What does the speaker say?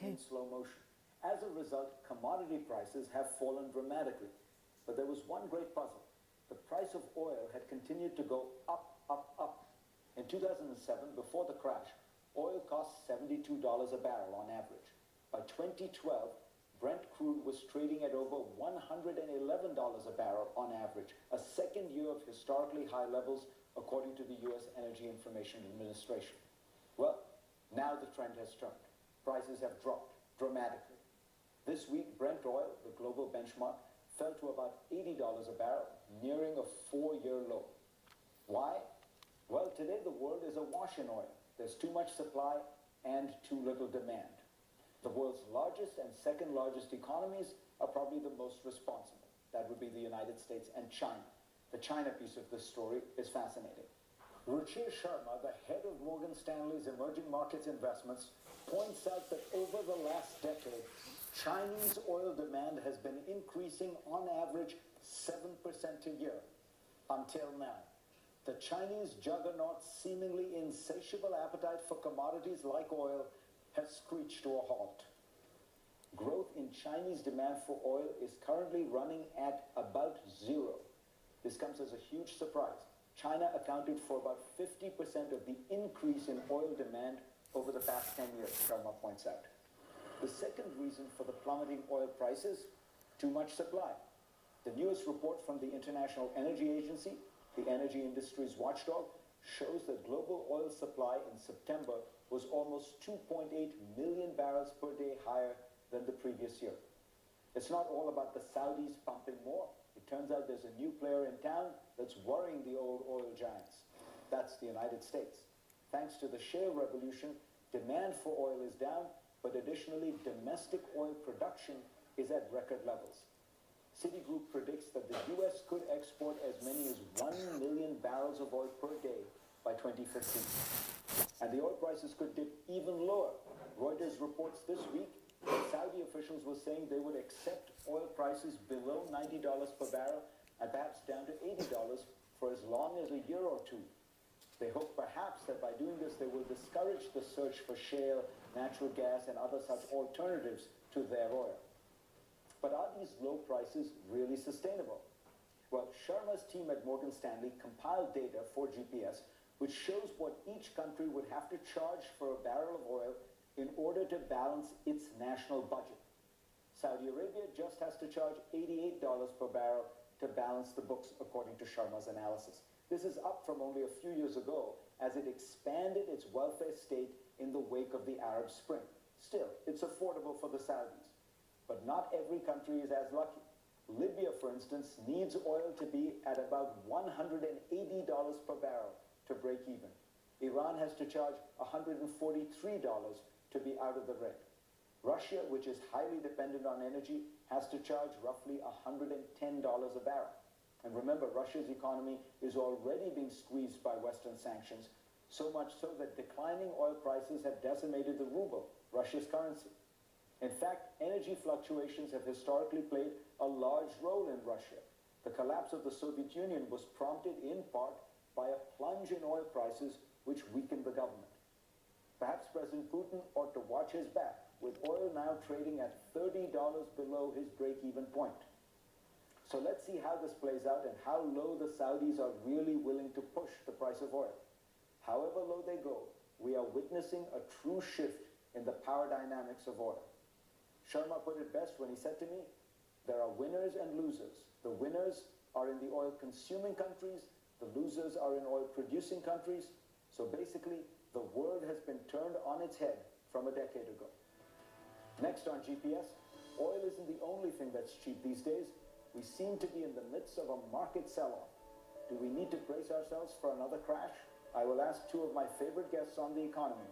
in slow motion. As a result, commodity prices have fallen dramatically. But there was one great puzzle. The price of oil had continued to go up, up, up. In 2007, before the crash, oil cost $72 a barrel on average. By 2012, Brent crude was trading at over $111 a barrel on average, a second year of historically high levels, according to the U.S. Energy Information Administration. Well, now the trend has turned. Prices have dropped dramatically. This week, Brent oil, the global benchmark, fell to about $80 a barrel, nearing a 4-year low. Why? Well, today the world is awash in oil. There's too much supply and too little demand. The world's largest and second largest economies are probably the most responsible. That would be the United States and China. The China piece of this story is fascinating. Ruchir Sharma, the head of Morgan Stanley's emerging markets investments, points out that over the last decade, Chinese oil demand has been increasing on average 7% a year. Until now, the Chinese juggernaut's seemingly insatiable appetite for commodities like oil has screeched to a halt. Growth in Chinese demand for oil is currently running at about zero. This comes as a huge surprise. China accounted for about 50% of the increase in oil demand over the past 10 years, Sharma points out. The second reason for the plummeting oil prices, too much supply. The newest report from the International Energy Agency, the energy industry's watchdog, shows that global oil supply in September was almost 2.8 million barrels per day higher than the previous year. It's not all about the Saudis pumping more. It turns out there's a new player in town that's worrying the old oil giants. That's the United States. Thanks to the shale revolution, demand for oil is down, but additionally, domestic oil production is at record levels. Citigroup predicts that the U.S. could export as many as 1 million barrels of oil per day by 2015. And the oil prices could dip even lower. Reuters reports this week that Saudi officials were saying they would accept oil prices below $90 per barrel and perhaps down to $80 for as long as a year or two. They hope perhaps that by doing this, they will discourage the search for shale, natural gas, and other such alternatives to their oil. But are these low prices really sustainable? Well, Sharma's team at Morgan Stanley compiled data for GPS, which shows what each country would have to charge for a barrel of oil in order to balance its national budget. Saudi Arabia just has to charge $88 per barrel to balance the books, according to Sharma's analysis. This is up from only a few years ago, as it expanded its welfare state in the wake of the Arab Spring. Still, it's affordable for the Saudis. But not every country is as lucky. Libya, for instance, needs oil to be at about $180 per barrel to break even. Iran has to charge $143 to be out of the red. Russia, which is highly dependent on energy, has to charge roughly $110 a barrel. And remember, Russia's economy is already being squeezed by Western sanctions, so much so that declining oil prices have decimated the ruble, Russia's currency. In fact, energy fluctuations have historically played a large role in Russia. The collapse of the Soviet Union was prompted in part by a plunge in oil prices, which weakened the government. Perhaps President Putin ought to watch his back, with oil now trading at $30 below his break-even point. So let's see how this plays out and how low the Saudis are really willing to push the price of oil. However low they go, we are witnessing a true shift in the power dynamics of oil. Sharma put it best when he said to me, there are winners and losers. The winners are in the oil-consuming countries, the losers are in oil-producing countries. So basically, the world has been turned on its head from a decade ago. Next on GPS, oil isn't the only thing that's cheap these days. We seem to be in the midst of a market sell-off. Do we need to brace ourselves for another crash? I will ask two of my favorite guests on the economy.